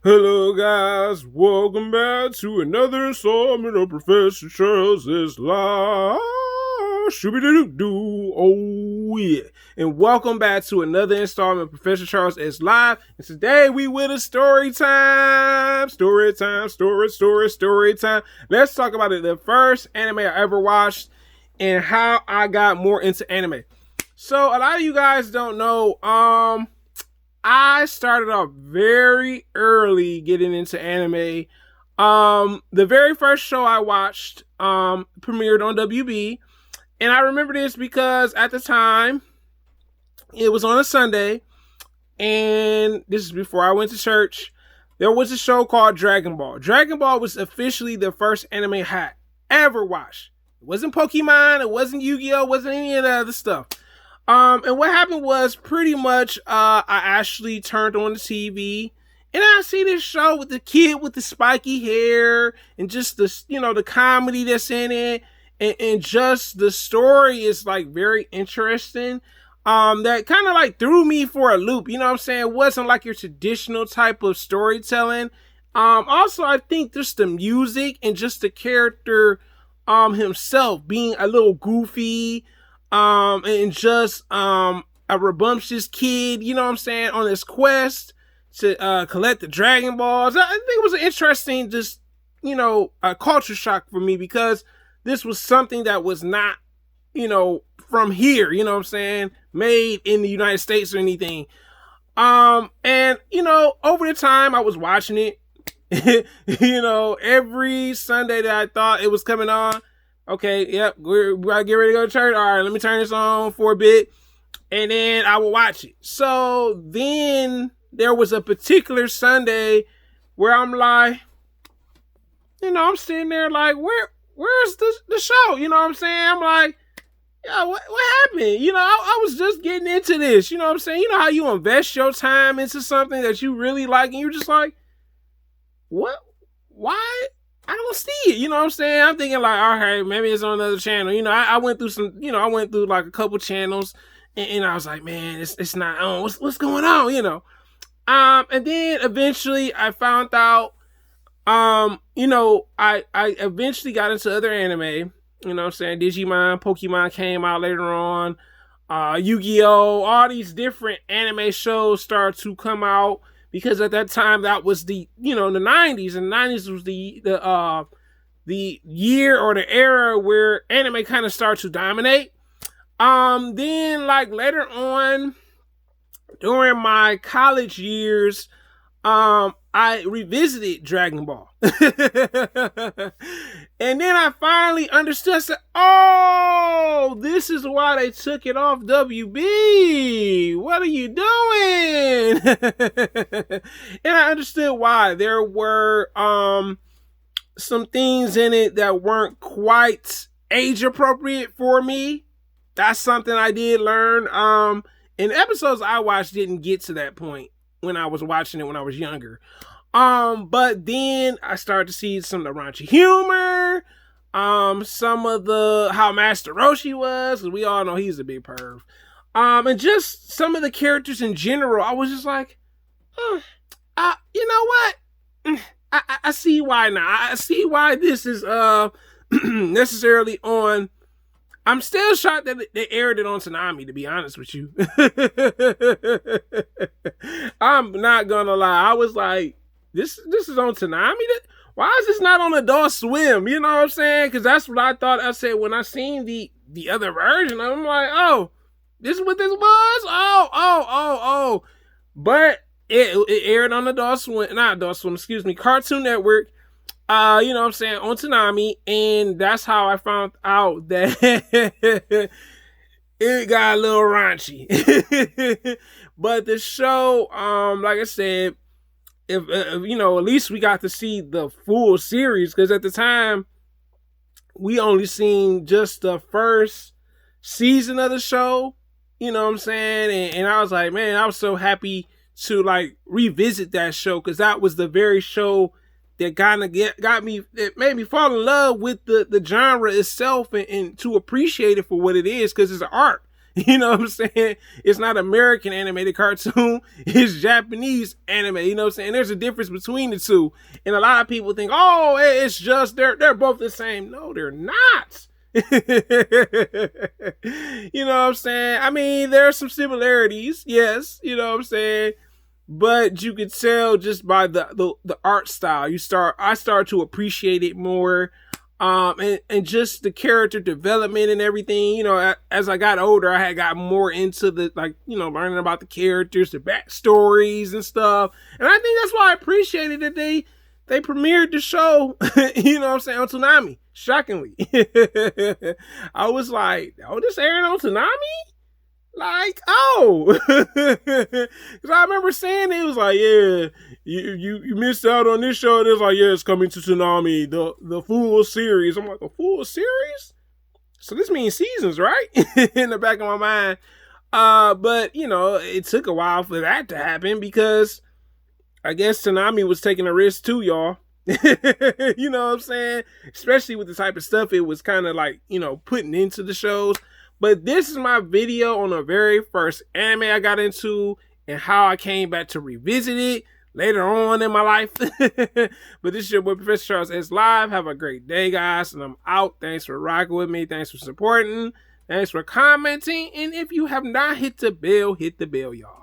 Hello guys, welcome back to another installment of Professor Charles' Live. Shooby-doo-doo, oh yeah. And welcome back to another installment of Professor Charles is Live. And today we with a story time. Story time. Let's talk about it. The first anime I ever watched and how I got more into anime. So a lot of you guys don't know, I started off very early getting into anime. The very first show I watched premiered on WB. And I remember this because at the time, it was on a Sunday. And this is before I went to church. There was a show called Dragonball. Dragonball was officially the first anime I had ever watched. It wasn't Pokemon. It wasn't Yu-Gi-Oh! It wasn't any of the other stuff. And what happened was pretty much, I actually turned on the TV and I see this show with the kid with the spiky hair and just the, the comedy that's in it and just the story is like very interesting. That kind of like threw me for a loop. You know what I'm saying? It wasn't like your traditional type of storytelling. Also, I think just the music and just the character, himself being a little goofy, and just a rambunctious kid, you know what I'm saying, on his quest to collect the Dragon Balls. I think it was an interesting, just, a culture shock for me because this was something that was not, from here, you know what I'm saying, made in the United States or anything. And, over the time I was watching it, every Sunday that I thought it was coming on. Okay, yep, we gotta get ready to go to church. All right, let me turn this on for a bit, and then I will watch it. So then there was a particular Sunday where I'm like, I'm sitting there like, where's the show? You know what I'm saying? I'm like, yeah, what happened? I was just getting into this. You know what I'm saying? You know how you invest your time into something that you really like, and you're just like, what? Why? I don't see it. You know what I'm saying? I'm thinking like, all right, maybe it's on another channel. I went through some, I went through like a couple channels and I was like, man, it's not on. What's going on? And then eventually I found out, I eventually got into other anime. You know what I'm saying? Digimon, Pokemon came out later on. Yu-Gi-Oh! All these different anime shows started to come out. Because at that time, that was the 90s, and the 90s was the year or the era where anime kind of started to dominate. Then like later on, during my college years, I revisited Dragon Ball. And then I finally understood, I said, oh, this is why they took it off WB. What are you doing? And I understood why. There were some things in it that weren't quite age appropriate for me. That's something I did learn. And episodes I watched didn't get to that point when I was watching it when I was younger. But then I started to see some of the raunchy humor, some of how Master Roshi was, because we all know he's a big perv. And just some of the characters in general, I was just like, you know what? I see why now. I see why this is, necessarily on. I'm still shocked that they aired it on Tsunami, to be honest with you. I'm not gonna lie. I was like, this is on Tsunami? Why is this not on Adult Swim? You know what I'm saying? Because that's what I thought. I said when I seen the other version, I'm like, oh, this is what this was? Oh. But it aired on Adult Swim, not Adult Swim, excuse me, Cartoon Network. You know what I'm saying, on Tsunami, and that's how I found out that it got a little raunchy. But the show, like I said, if at least we got to see the full series, because at the time we only seen just the first season of the show. You know what I'm saying, and I was like, man, I was so happy to like revisit that show, because that was the very show that kind of got me, it made me fall in love with the genre itself and to appreciate it for what it is, because it's an art. You know what I'm saying? It's not American animated cartoon. It's Japanese anime. You know what I'm saying? There's a difference between the two. And a lot of people think, oh, it's just they're both the same. No, they're not. You know what I'm saying? I mean, there are some similarities, yes, you know what I'm saying? But you could tell just by the art style. I start to appreciate it more. And just the character development and everything, you know, as I got older, I had got more into the, like, you know, learning about the characters, the backstories and stuff. And I think that's why I appreciated that they premiered the show, you know what I'm saying, on Toonami, shockingly. I was like, oh, this airing on Toonami? Like, oh, because I remember saying it was like, yeah, you missed out on this show. And it was like, yeah, it's coming to Toonami, the full series. I'm like, the full series? So this means seasons, right? In the back of my mind. But you know, it took a while for that to happen because I guess Toonami was taking a risk too, y'all. You know what I'm saying? Especially with the type of stuff it was kind of like, you know, putting into the shows. But this is my video on the very first anime I got into and how I came back to revisit it later on in my life. But this is your boy, Professor Charles S. Live. Have a great day, guys. And I'm out. Thanks for rocking with me. Thanks for supporting. Thanks for commenting. And if you have not hit the bell, y'all.